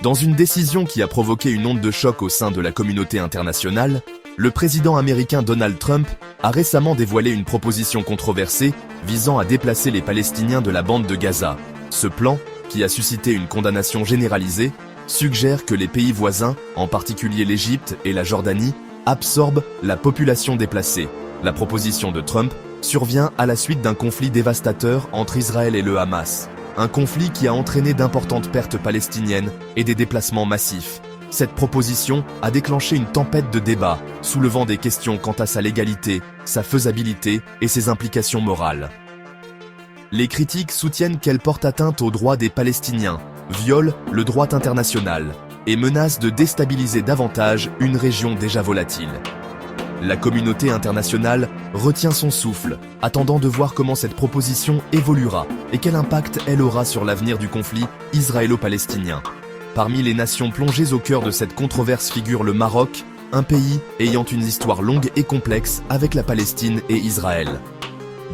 Dans une décision qui a provoqué une onde de choc au sein de la communauté internationale, le président américain Donald Trump a récemment dévoilé une proposition controversée visant à déplacer les Palestiniens de la bande de Gaza. Ce plan, qui a suscité une condamnation généralisée, suggère que les pays voisins, en particulier l'Égypte et la Jordanie, absorbent la population déplacée. La proposition de Trump survient à la suite d'un conflit dévastateur entre Israël et le Hamas. Un conflit qui a entraîné d'importantes pertes palestiniennes et des déplacements massifs. Cette proposition a déclenché une tempête de débats, soulevant des questions quant à sa légalité, sa faisabilité et ses implications morales. Les critiques soutiennent qu'elle porte atteinte aux droits des Palestiniens, viole le droit international et menace de déstabiliser davantage une région déjà volatile. La communauté internationale retient son souffle, attendant de voir comment cette proposition évoluera et quel impact elle aura sur l'avenir du conflit israélo-palestinien. Parmi les nations plongées au cœur de cette controverse figure le Maroc, un pays ayant une histoire longue et complexe avec la Palestine et Israël.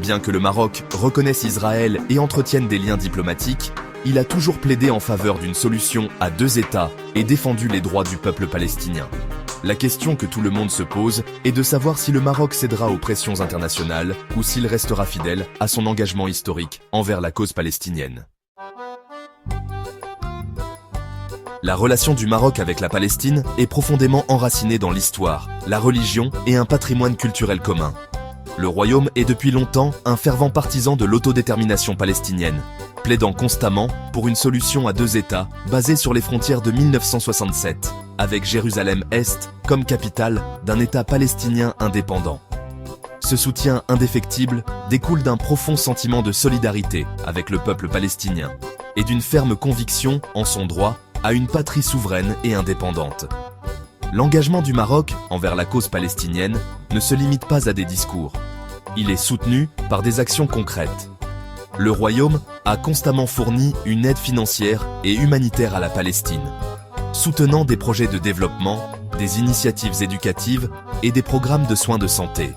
Bien que le Maroc reconnaisse Israël et entretienne des liens diplomatiques, il a toujours plaidé en faveur d'une solution à deux États et défendu les droits du peuple palestinien. La question que tout le monde se pose est de savoir si le Maroc cédera aux pressions internationales ou s'il restera fidèle à son engagement historique envers la cause palestinienne. La relation du Maroc avec la Palestine est profondément enracinée dans l'histoire, la religion et un patrimoine culturel commun. Le royaume est depuis longtemps un fervent partisan de l'autodétermination palestinienne, plaidant constamment pour une solution à deux États basée sur les frontières de 1967, avec Jérusalem-Est comme capitale d'un État palestinien indépendant. Ce soutien indéfectible découle d'un profond sentiment de solidarité avec le peuple palestinien et d'une ferme conviction en son droit à une patrie souveraine et indépendante. L'engagement du Maroc envers la cause palestinienne ne se limite pas à des discours. Il est soutenu par des actions concrètes. Le Royaume a constamment fourni une aide financière et humanitaire à la Palestine, soutenant des projets de développement, des initiatives éducatives et des programmes de soins de santé.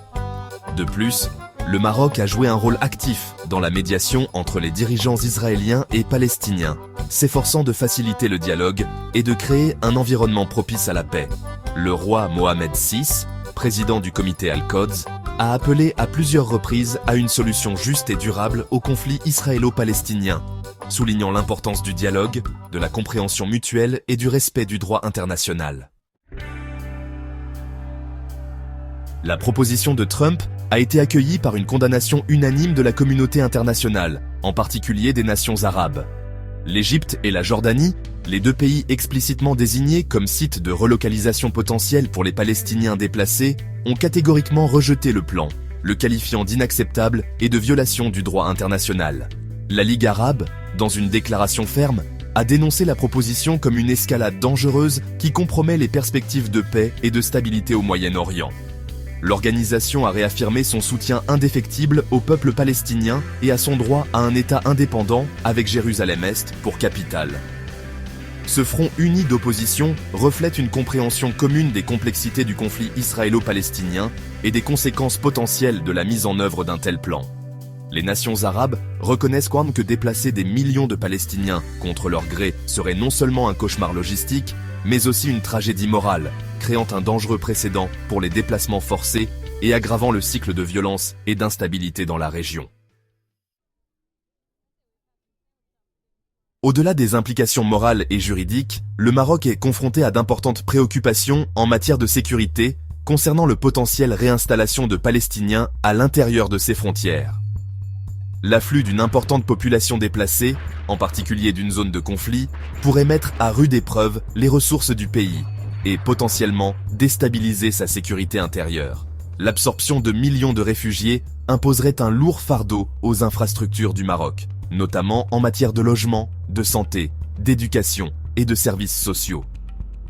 De plus, le Maroc a joué un rôle actif dans la médiation entre les dirigeants israéliens et palestiniens, s'efforçant de faciliter le dialogue et de créer un environnement propice à la paix. Le roi Mohamed VI, président du comité Al-Quds, a appelé à plusieurs reprises à une solution juste et durable au conflit israélo-palestinien, soulignant l'importance du dialogue, de la compréhension mutuelle et du respect du droit international. La proposition de Trump a été accueillie par une condamnation unanime de la communauté internationale, en particulier des nations arabes. L'Égypte et la Jordanie, les deux pays explicitement désignés comme sites de relocalisation potentielle pour les Palestiniens déplacés, ont catégoriquement rejeté le plan, le qualifiant d'inacceptable et de violation du droit international. La Ligue arabe, dans une déclaration ferme, a dénoncé la proposition comme une escalade dangereuse qui compromet les perspectives de paix et de stabilité au Moyen-Orient. L'organisation a réaffirmé son soutien indéfectible au peuple palestinien et à son droit à un État indépendant avec Jérusalem-Est pour capitale. Ce front uni d'opposition reflète une compréhension commune des complexités du conflit israélo-palestinien et des conséquences potentielles de la mise en œuvre d'un tel plan. Les nations arabes reconnaissent que déplacer des millions de Palestiniens contre leur gré serait non seulement un cauchemar logistique, mais aussi une tragédie morale, créant un dangereux précédent pour les déplacements forcés et aggravant le cycle de violence et d'instabilité dans la région. Au-delà des implications morales et juridiques, le Maroc est confronté à d'importantes préoccupations en matière de sécurité concernant le potentiel réinstallation de Palestiniens à l'intérieur de ses frontières. L'afflux d'une importante population déplacée, en particulier d'une zone de conflit, pourrait mettre à rude épreuve les ressources du pays et potentiellement déstabiliser sa sécurité intérieure. L'absorption de millions de réfugiés imposerait un lourd fardeau aux infrastructures du Maroc, notamment en matière de logement, de santé, d'éducation et de services sociaux.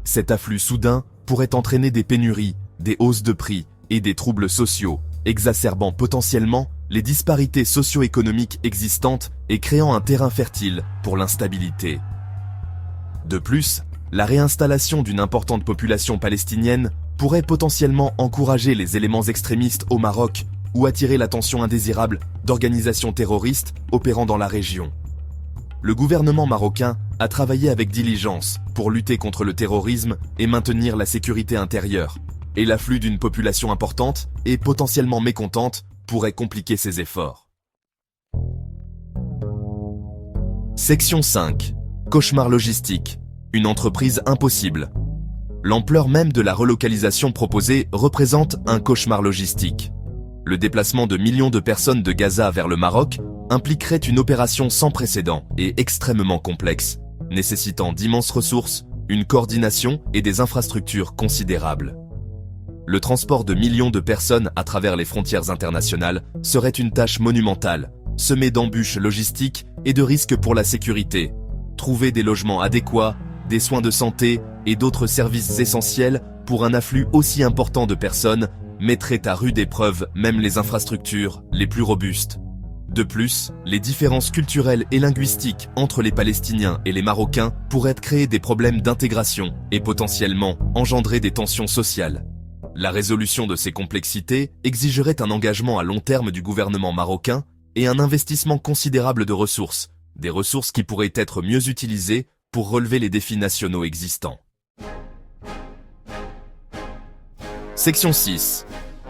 Cet afflux soudain pourrait entraîner des pénuries, des hausses de prix et des troubles sociaux, exacerbant potentiellement les disparités socio-économiques existantes et créant un terrain fertile pour l'instabilité. De plus, la réinstallation d'une importante population palestinienne pourrait potentiellement encourager les éléments extrémistes au Maroc ou attirer l'attention indésirable d'organisations terroristes opérant dans la région. le gouvernement marocain a travaillé avec diligence pour lutter contre le terrorisme et maintenir la sécurité intérieure. Et l'afflux d'une population importante et potentiellement mécontente pourrait compliquer ces efforts. Section 5. Cauchemar logistique. Une entreprise impossible. L'ampleur même de la relocalisation proposée représente un cauchemar logistique. Le déplacement de millions de personnes de Gaza vers le Maroc impliquerait une opération sans précédent et extrêmement complexe, nécessitant d'immenses ressources, une coordination et des infrastructures considérables. Le transport de millions de personnes à travers les frontières internationales serait une tâche monumentale, semée d'embûches logistiques et de risques pour la sécurité. Trouver des logements adéquats, des soins de santé et d'autres services essentiels pour un afflux aussi important de personnes mettrait à rude épreuve même les infrastructures les plus robustes. De plus, les différences culturelles et linguistiques entre les Palestiniens et les Marocains pourraient créer des problèmes d'intégration et potentiellement engendrer des tensions sociales. La résolution de ces complexités exigerait un engagement à long terme du gouvernement marocain et un investissement considérable de ressources, des ressources qui pourraient être mieux utilisées pour relever les défis nationaux existants. Section 6.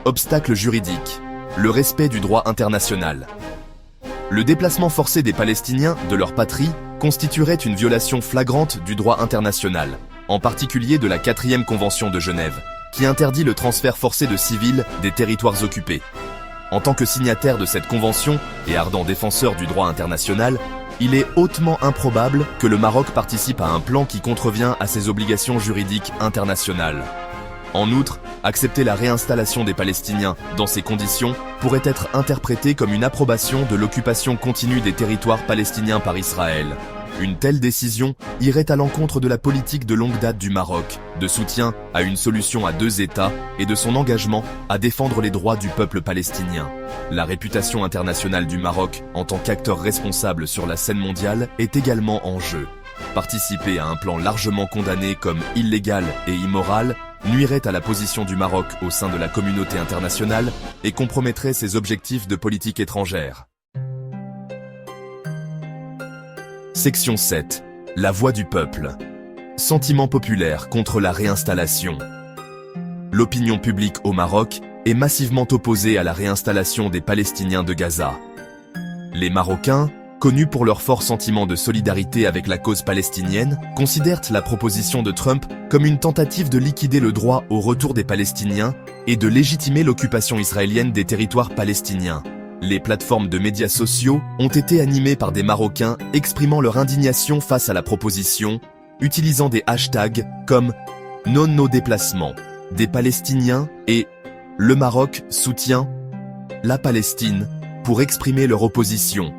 Obstacles juridiques. Le respect du droit international. Le déplacement forcé des Palestiniens de leur patrie constituerait une violation flagrante du droit international, en particulier de la 4e Convention de Genève, qui interdit le transfert forcé de civils des territoires occupés. En tant que signataire de cette convention et ardent défenseur du droit international, il est hautement improbable que le Maroc participe à un plan qui contrevient à ses obligations juridiques internationales. En outre, accepter la réinstallation des Palestiniens dans ces conditions pourrait être interprété comme une approbation de l'occupation continue des territoires palestiniens par Israël. Une telle décision irait à l'encontre de la politique de longue date du Maroc, de soutien à une solution à 2 États et de son engagement à défendre les droits du peuple palestinien. La réputation internationale du Maroc en tant qu'acteur responsable sur la scène mondiale est également en jeu. Participer à un plan largement condamné comme illégal et immoral nuirait à la position du Maroc au sein de la communauté internationale et compromettrait ses objectifs de politique étrangère. Section 7. La voix du peuple. Sentiment populaire contre la réinstallation. L'opinion publique au Maroc est massivement opposée à la réinstallation des Palestiniens de Gaza. Les Marocains, connus pour leur fort sentiment de solidarité avec la cause palestinienne, considèrent la proposition de Trump comme une tentative de liquider le droit au retour des Palestiniens et de légitimer l'occupation israélienne des territoires palestiniens. Les plateformes de médias sociaux ont été animées par des Marocains exprimant leur indignation face à la proposition, utilisant des hashtags comme « Non nos déplacements », des Palestiniens et « Le Maroc soutient la Palestine » pour exprimer leur opposition.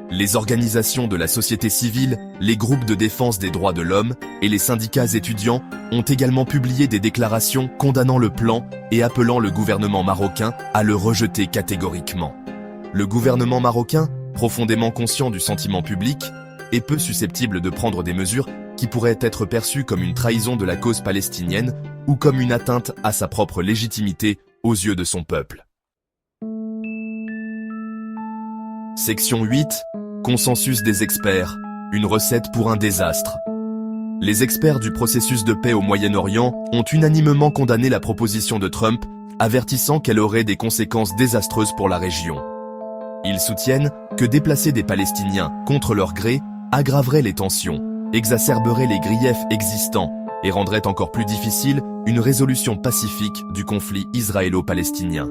Les organisations de la société civile, les groupes de défense des droits de l'homme et les syndicats étudiants ont également publié des déclarations condamnant le plan et appelant le gouvernement marocain à le rejeter catégoriquement. Le gouvernement marocain, profondément conscient du sentiment public, est peu susceptible de prendre des mesures qui pourraient être perçues comme une trahison de la cause palestinienne ou comme une atteinte à sa propre légitimité aux yeux de son peuple. Section 8. Consensus des experts. Une recette pour un désastre. Les experts du processus de paix au Moyen-Orient ont unanimement condamné la proposition de Trump, avertissant qu'elle aurait des conséquences désastreuses pour la région. Ils soutiennent que déplacer des Palestiniens contre leur gré aggraverait les tensions, exacerberait les griefs existants et rendrait encore plus difficile une résolution pacifique du conflit israélo-palestinien.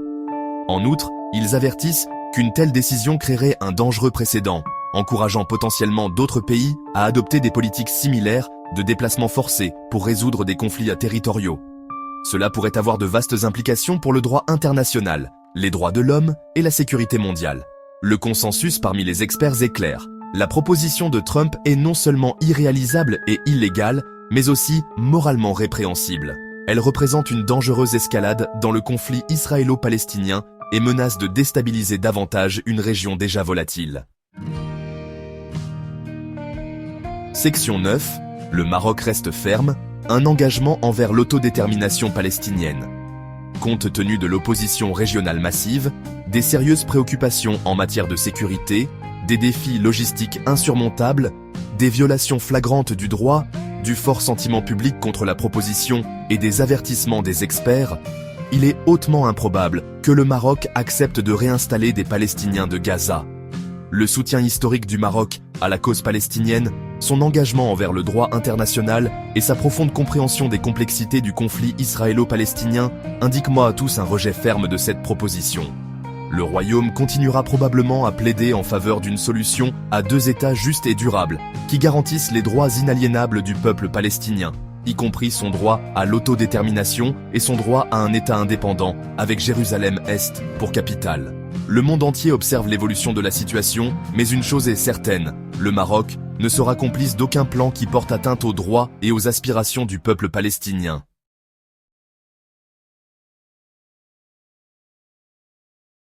En outre, ils avertissent qu'une telle décision créerait un dangereux précédent, encourageant potentiellement d'autres pays à adopter des politiques similaires de déplacement forcé pour résoudre des conflits territoriaux. Cela pourrait avoir de vastes implications pour le droit international, les droits de l'homme et la sécurité mondiale. Le consensus parmi les experts est clair. La proposition de Trump est non seulement irréalisable et illégale, mais aussi moralement répréhensible. Elle représente une dangereuse escalade dans le conflit israélo-palestinien et menace de déstabiliser davantage une région déjà volatile. Section 9. Le Maroc reste ferme, un engagement envers l'autodétermination palestinienne. Compte tenu de l'opposition régionale massive, des sérieuses préoccupations en matière de sécurité, des défis logistiques insurmontables des violations flagrantes du droit, du fort sentiment public contre la proposition et des avertissements des experts, il est hautement improbable que le Maroc accepte de réinstaller des Palestiniens de Gaza. Le soutien historique du Maroc à la cause palestinienne, son engagement envers le droit international et sa profonde compréhension des complexités du conflit israélo-palestinien indiquent moi à tous un rejet ferme de cette proposition. Le Royaume continuera probablement à plaider en faveur d'une solution à deux États justes et durables, qui garantissent les droits inaliénables du peuple palestinien, y compris son droit à l'autodétermination et son droit à un État indépendant, avec Jérusalem-Est pour capitale. Le monde entier observe l'évolution de la situation, mais une chose est certaine, le Maroc ne sera complice d'aucun plan qui porte atteinte aux droits et aux aspirations du peuple palestinien.